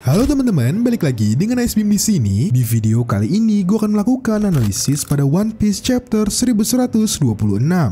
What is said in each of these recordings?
Halo teman-teman, balik lagi dengan Icebim di sini. Di video kali ini gue akan melakukan analisis pada One Piece chapter 1126.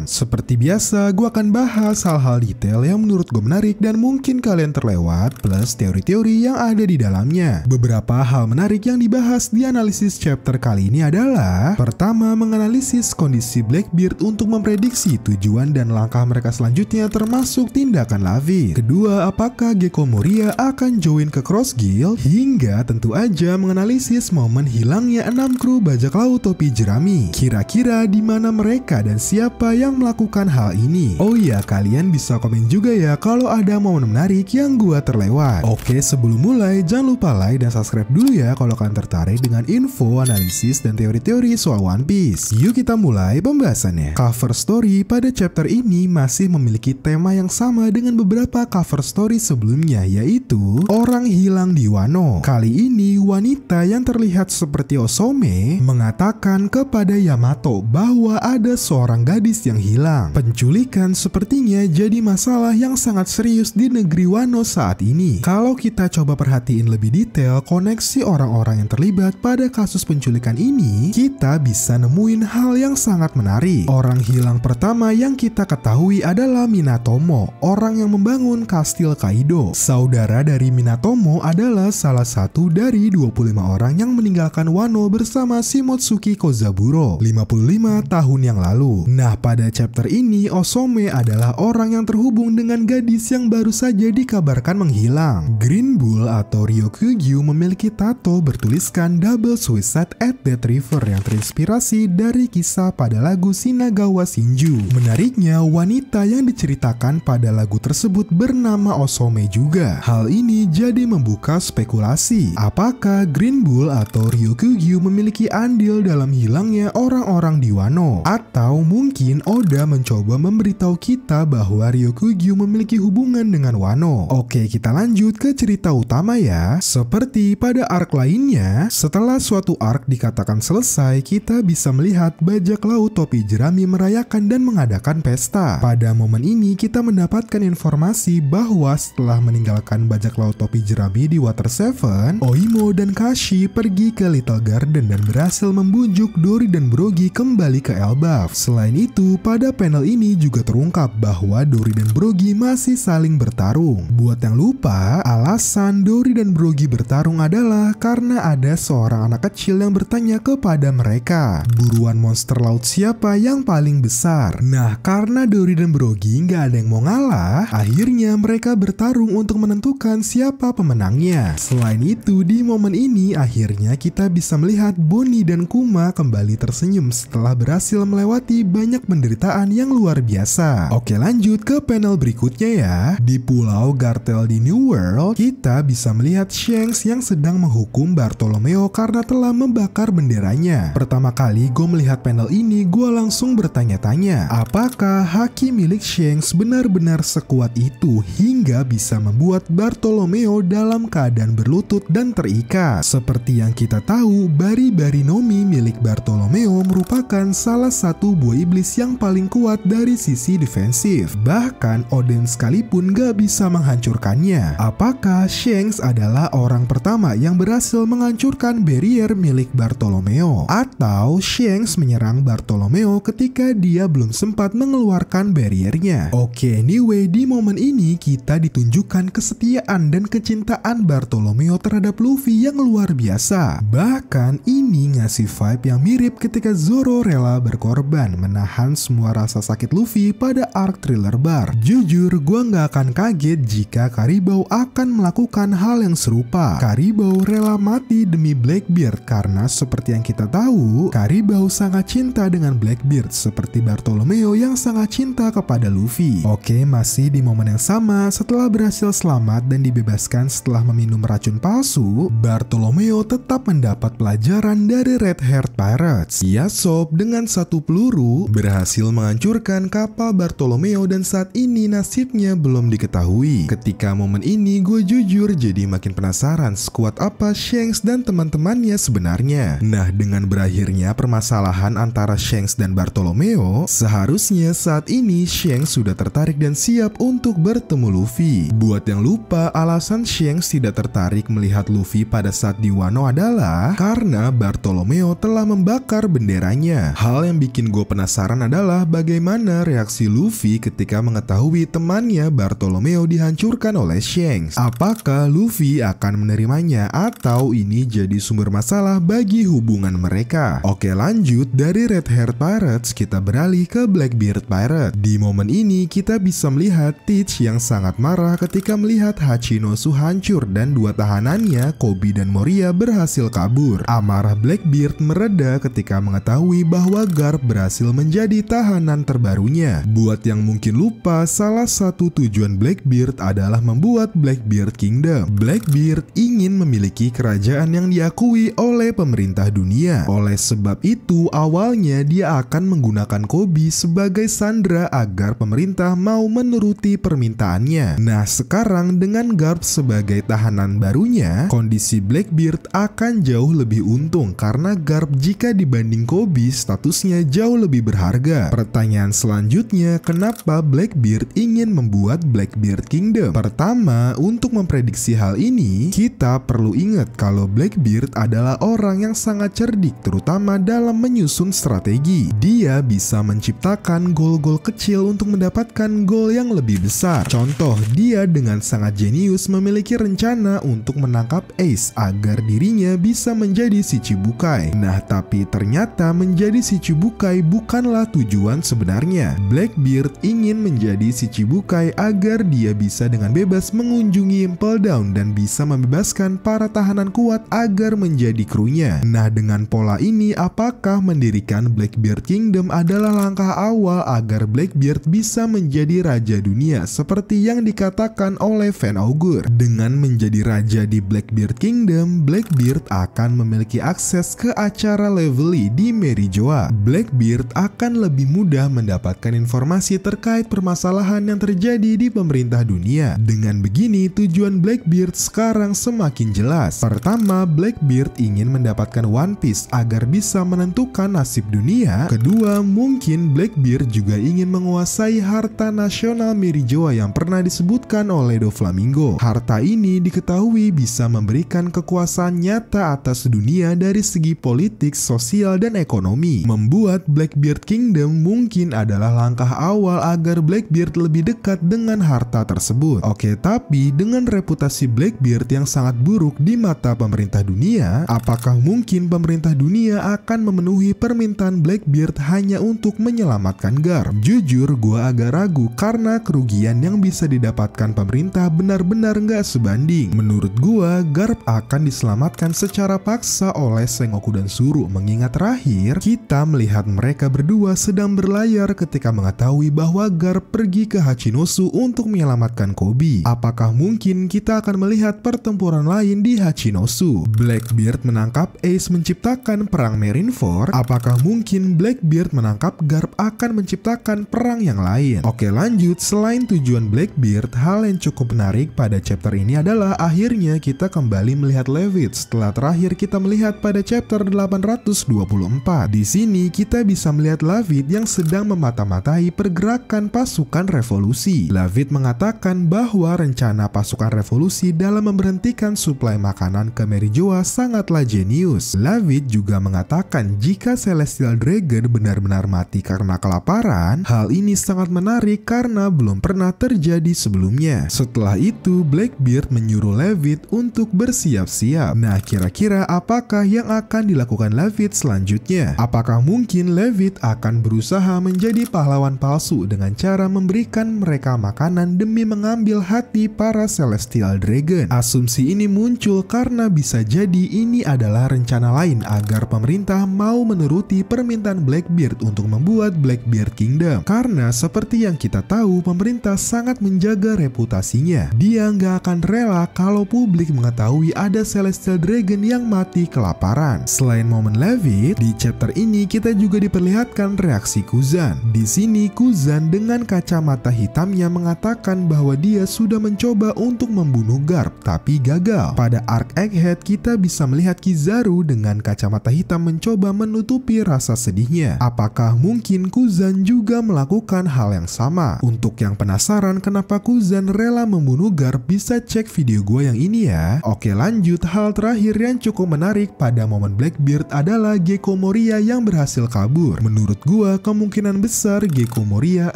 Seperti biasa, gue akan bahas hal-hal detail yang menurut gue menarik dan mungkin kalian terlewat, plus teori-teori yang ada di dalamnya. Beberapa hal menarik yang dibahas di analisis chapter kali ini adalah: pertama, menganalisis kondisi Blackbeard untuk memprediksi tujuan dan langkah mereka selanjutnya termasuk tindakan Lavi. Kedua, apakah Gecko Moria akan join ke Cross Guild? Hingga tentu aja menganalisis momen hilangnya 6 kru bajak laut topi jerami. Kira-kira di mana mereka dan siapa yang melakukan hal ini? Oh iya, kalian bisa komen juga ya kalau ada momen menarik yang gua terlewat. Oke, sebelum mulai jangan lupa like dan subscribe dulu ya kalau kalian tertarik dengan info, analisis, dan teori-teori soal One Piece. Yuk kita mulai pembahasannya. Cover story pada chapter ini masih memiliki tema yang sama dengan beberapa cover story sebelumnya, yaitu orang hilang di Wano. Kali ini wanita yang terlihat seperti Osome mengatakan kepada Yamato bahwa ada seorang gadis yang hilang. Penculikan sepertinya jadi masalah yang sangat serius di negeri Wano saat ini. Kalau kita coba perhatiin lebih detail koneksi orang-orang yang terlibat pada kasus penculikan ini, kita bisa nemuin hal yang sangat menarik. Orang hilang pertama yang kita ketahui adalah Minatomo, orang yang membangun kastil Kaido. Saudara dari Minatomo adalah salah satu dari 25 orang yang meninggalkan Wano bersama Shimotsuki Kozaburo 55 tahun yang lalu. Nah, pada chapter ini Osome adalah orang yang terhubung dengan gadis yang baru saja dikabarkan menghilang. Green Bull atau Ryokugyu memiliki tato bertuliskan Double Suicide at Death River yang terinspirasi dari kisah pada lagu Shinagawa Shinju. Menariknya, wanita yang diceritakan pada lagu tersebut bernama Osome juga. Hal ini jadi membuka spekulasi, apakah Green Bull atau Ryokugyu memiliki andil dalam hilangnya orang-orang di Wano, atau mungkin Oda mencoba memberitahu kita bahwa Ryokugyu memiliki hubungan dengan Wano. Oke, kita lanjut ke cerita utama ya. Seperti pada arc lainnya, setelah suatu arc dikatakan selesai, kita bisa melihat bajak laut topi jerami merayakan dan mengadakan pesta. Pada momen ini kita mendapatkan informasi bahwa setelah meninggalkan bajak laut topi jerami di Water 7, Oimo dan Kashi pergi ke Little Garden dan berhasil membujuk Dory dan Brogy kembali ke Elbaf. Selain itu, pada panel ini juga terungkap bahwa Dory dan Brogy masih saling bertarung. Buat yang lupa, alasan Dory dan Brogy bertarung adalah karena ada seorang anak kecil yang bertanya kepada mereka, buruan monster laut siapa yang paling besar? Nah, karena Dory dan Brogy nggak ada yang mau ngalah, akhirnya mereka bertarung untuk menentukan siapa pemenangnya. Selain itu, di momen ini akhirnya kita bisa melihat Bonnie dan Kuma kembali tersenyum setelah berhasil melewati banyak penderitaan yang luar biasa. Oke, lanjut ke panel berikutnya ya. Di Pulau Gartel di New World, kita bisa melihat Shanks yang sedang menghukum Bartolomeo karena telah membakar benderanya. Pertama kali gue melihat panel ini, gue langsung bertanya-tanya, apakah haki milik Shanks benar-benar sekuat itu hingga bisa membuat Bartolomeo dalam keadaan berlutut dan terikat. Seperti yang kita tahu, Bari-Bari Nomi milik Bartolomeo merupakan salah satu buah iblis yang paling kuat dari sisi defensif. Bahkan Oden sekalipun gak bisa menghancurkannya. Apakah Shanks adalah orang pertama yang berhasil menghancurkan barrier milik Bartolomeo? Atau Shanks menyerang Bartolomeo ketika dia belum sempat mengeluarkan barriernya? Oke, anyway, di momen ini kita ditunjukkan kesetiaan dan kecintaan Bartolomeo terhadap Luffy yang luar biasa. Bahkan ini ngasih vibe yang mirip ketika Zoro rela berkorban menahan semua rasa sakit Luffy pada arc Thriller Bar. Jujur, gua nggak akan kaget jika Caribou akan melakukan hal yang serupa. Caribou rela mati demi Blackbeard karena seperti yang kita tahu, Caribou sangat cinta dengan Blackbeard seperti Bartolomeo yang sangat cinta kepada Luffy. Oke, masih di momen yang sama, setelah berhasil selamat dan dibebaskan setelah meminum racun palsu, Bartolomeo tetap mendapat pelajaran dari Red Haired Pirates. Yasop dengan satu peluru berhasil menghancurkan kapal Bartolomeo dan saat ini nasibnya belum diketahui. Ketika momen ini gue jujur jadi makin penasaran sekuat apa Shanks dan teman-temannya sebenarnya. Nah, dengan berakhirnya permasalahan antara Shanks dan Bartolomeo, seharusnya saat ini Shanks sudah tertarik dan siap untuk bertemu Luffy. Buat yang lupa, alasan Shanks tidak tertarik melihat Luffy pada saat di Wano adalah karena Bartolomeo telah membakar benderanya. Hal yang bikin gue penasaran adalah bagaimana reaksi Luffy ketika mengetahui temannya Bartolomeo dihancurkan oleh Shanks. Apakah Luffy akan menerimanya atau ini jadi sumber masalah bagi hubungan mereka? Oke, lanjut dari Red Hair Pirates kita beralih ke Blackbeard Pirate. Di momen ini kita bisa melihat Teach yang sangat marah ketika melihat Hachinosu hancur dan dua tahanannya, Koby dan Moria, berhasil kabur. Amarah Blackbeard mereda ketika mengetahui bahwa Garp berhasil menjadi tahanan terbarunya. Buat yang mungkin lupa, salah satu tujuan Blackbeard adalah membuat Blackbeard Kingdom. Blackbeard ingin memiliki kerajaan yang diakui oleh pemerintah dunia. Oleh sebab itu, awalnya dia akan menggunakan Koby sebagai sandera agar pemerintah mau menuruti permintaannya. Nah, sekarang dengan Garp sebagai tahanan barunya, kondisi Blackbeard akan jauh lebih untung karena Garp jika dibanding Koby statusnya jauh lebih berharga. Pertanyaan selanjutnya, kenapa Blackbeard ingin membuat Blackbeard Kingdom? Pertama, untuk memprediksi hal ini, kita perlu ingat kalau Blackbeard adalah orang yang sangat cerdik terutama dalam menyusun strategi. Dia bisa menciptakan gol-gol kecil untuk mendapatkan gol yang lebih besar. Contoh, dia dengan sangat jenius memiliki rencana untuk menangkap Ace agar dirinya bisa menjadi si Chibukai. Nah, tapi ternyata menjadi si Chibukai bukanlah tujuan sebenarnya. Blackbeard ingin menjadi si Chibukai agar dia bisa dengan bebas mengunjungi Impel Down dan bisa membebaskan para tahanan kuat agar menjadi krunya. Nah, dengan pola ini apakah mendirikan Blackbeard Kingdom adalah langkah awal agar Blackbeard bisa menjadi raja dunia seperti yang dikatakan oleh Van Augur? Dengan menjadi raja di Blackbeard Kingdom, Blackbeard akan memiliki akses ke acara Levelly di Merijoa. Blackbeard akan lebih mudah mendapatkan informasi terkait permasalahan yang terjadi di pemerintah dunia. Dengan begini, tujuan Blackbeard sekarang semakin jelas. Pertama, Blackbeard ingin mendapatkan One Piece agar bisa menentukan nasib dunia. Kedua, mungkin Blackbeard juga ingin menguasai harta nasional Merijoa yang pernah disebutkan oleh Doflamingo. Harta ini diketahui bisa memberikan kekuasaan nyata atas dunia dari segi politik, sosial, dan ekonomi. Membuat Blackbeard Kingdom mungkin adalah langkah awal agar Blackbeard lebih dekat dengan harta tersebut. Oke, tapi dengan reputasi Blackbeard yang sangat buruk di mata pemerintah dunia, apakah mungkin pemerintah dunia akan memenuhi permintaan Blackbeard hanya untuk menyelamatkan Garp? Jujur, gua agak ragu karena kerugian yang bisa didapatkan pemerintah benar-benar nggak sebanding. Menurut gua, Garp akan diselamatkan secara paksa oleh Sengoku dan Zoro, mengingat terakhir kita melihat mereka berdua sedang berlayar ketika mengetahui bahwa Garp pergi ke Hachinosu untuk menyelamatkan Koby. Apakah mungkin kita akan melihat pertempuran lain di Hachinosu? Blackbeard menangkap Ace menciptakan perang Marineford. Apakah mungkin Blackbeard menangkap Garp akan menciptakan perang yang lain? Oke, lanjut. Selain tujuan Blackbeard, hal yang cukup menarik pada chapter ini adalah akhirnya kita kembali melihat Levitt setelah terakhir kita melihat pada chapter 824. Di sini kita bisa melihat Levitt yang sedang memata-matai pergerakan pasukan revolusi. Levitt mengatakan bahwa rencana pasukan revolusi dalam memberhentikan suplai makanan ke Merijoa sangatlah jenius. Levitt juga mengatakan jika Celestial Dragon benar-benar mati karena kelaparan, hal ini sangat menarik karena belum pernah terjadi sebelumnya. Setelah itu, Blackbeard menyuruh Levitt untuk bersiap-siap. Nah, kira-kira apakah yang akan dilakukan Levitt selanjutnya? Apakah mungkin Levitt akan berusaha menjadi pahlawan palsu dengan cara memberikan mereka makanan demi mengambil hati para Celestial Dragon? Asumsi ini muncul karena bisa jadi ini adalah rencana lain agar pemerintah mau menuruti permintaan Blackbeard untuk membuat Blackbeard Kingdom. Karena seperti yang kita tahu, pemerintah sangat menjaga reputasinya. Dia nggak akan rela kalau publik mengetahui ada Celestial Dragon yang mati kelaparan. Selain momen Levitt, di chapter ini kita juga diperlihatkan reaksi Kuzan. Di sini Kuzan dengan kacamata hitamnya mengatakan bahwa dia sudah mencoba untuk membunuh Garp tapi gagal. Pada arc Egghead kita bisa melihat Kizaru dengan kacamata hitam mencoba menutupi rasa sedihnya. Apakah mungkin Kuzan juga melakukan hal yang sama? Untuk yang penasaran kenapa Kuzan rela membunuh Garp, bisa cek video gue yang ini ya. Oke lanjut, hal terakhir yang cukup menarik pada momen Blackbeard adalah Gekko Moria yang berhasil kabur. Menurut gue kemungkinan besar Gekko Moria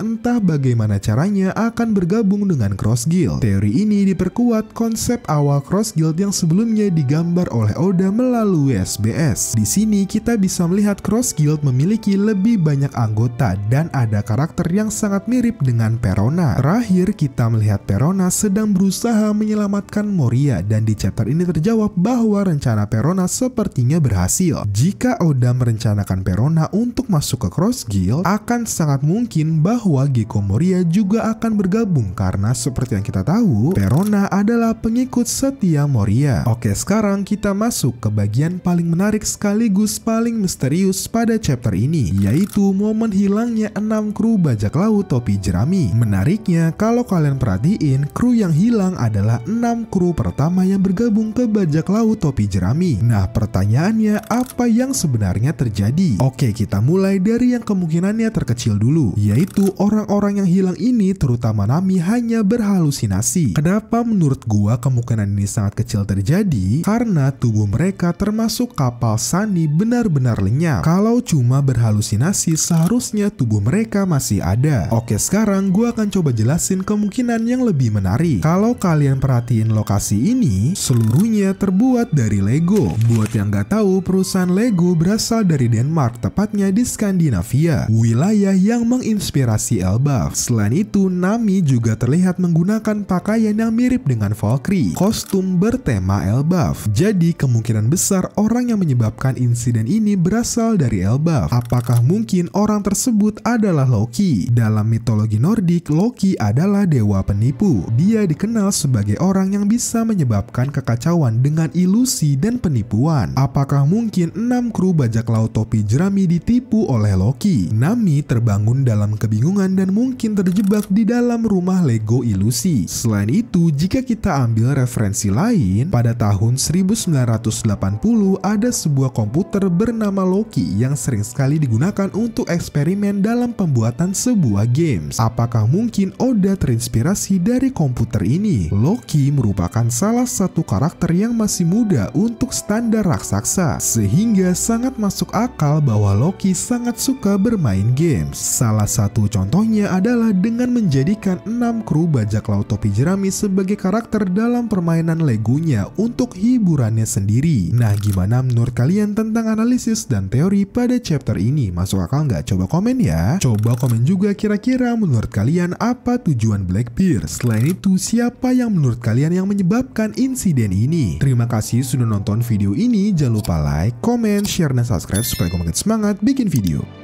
entah bagaimana caranya akan bergabung dengan Cross Guild. Teori ini diperkuat konsep awal Cross Guild yang sebelumnya digambar oleh Oda melalui SBS. Di sini kita bisa melihat Cross Guild memiliki lebih banyak anggota dan ada karakter yang sangat mirip dengan Perona. Terakhir kita melihat Perona sedang berusaha menyelamatkan Moria dan di chapter ini terjawab bahwa rencana Perona sepertinya berhasil. Jika Oda merencanakan Perona untuk masuk ke Cross Guild, akan sangat mungkin bahwa Gekko Moria juga akan bergabung karena seperti yang kita tahu, Perona adalah pengikut setia Moria. Oke, sekarang kita masuk ke bagian paling menarik sekaligus paling misterius pada chapter ini, yaitu momen hilangnya 6 kru bajak laut topi jerami. Menariknya, kalau kalian perhatiin, kru yang hilang adalah 6 kru pertama yang bergabung ke bajak laut topi jerami. Nah, pertanyaannya apa yang sebenarnya terjadi? Oke, kita mulai dari yang kemungkinannya terkecil dulu, yaitu orang-orang yang hilang ini terutama Nami hanya berhalusinasi. Kenapa menurut gua kemungkinan ini sangat kecil terjadi? Karena tubuh mereka termasuk kapal Sunny benar-benar lenyap. Kalau cuma berhalusinasi seharusnya tubuh mereka masih ada. Oke, sekarang gua akan coba jelasin kemungkinan yang lebih menarik. Kalau kalian perhatiin lokasi ini, seluruhnya terbuat dari Lego. Buat yang nggak tahu, perusahaan Lego berasal dari Denmark, tepatnya di Skandinavia, wilayah yang menginspirasi Elbaf. Selain itu, Nami juga terlihat menggunakan pakaian yang mirip dengan Valkyrie, kostum bertema Elbaf. Jadi kemungkinan besar orang yang menyebabkan insiden ini berasal dari Elbaf. Apakah mungkin orang tersebut adalah Loki? Dalam mitologi Nordik, Loki adalah dewa penipu. Dia dikenal sebagai orang yang bisa menyebabkan kekacauan dengan ilusi dan penipuan. Apakah mungkin 6 kru bajak laut topi jerami ditipu oleh Loki? Nami terbangun dalam kebingungan dan mungkin terjebak di dalam rumah Lego ilusi. Selain itu, jika kita ambil referensi lain, pada tahun 1980 ada sebuah komputer bernama Loki yang sering sekali digunakan untuk eksperimen dalam pembuatan sebuah games. Apakah mungkin Oda terinspirasi dari komputer ini? Loki merupakan salah satu karakter yang masih muda untuk standar raksasa, sehingga sangat masuk akal bahwa Loki sangat suka bermain games. Salah satu contohnya adalah dengan menjadikan 6 kru bajak laut topi jerami sebagai karakter dalam permainan Legonya untuk hiburannya sendiri. Nah, gimana menurut kalian tentang analisis dan teori pada chapter ini? Masuk akal nggak? Coba komen ya. Coba komen juga kira-kira menurut kalian apa tujuan Blackbeard. Selain itu, siapa yang menurut kalian yang menyebabkan insiden ini? Terima kasih sudah nonton video ini. Jangan lupa like, comment, share, dan subscribe supaya gue makin semangat bikin video.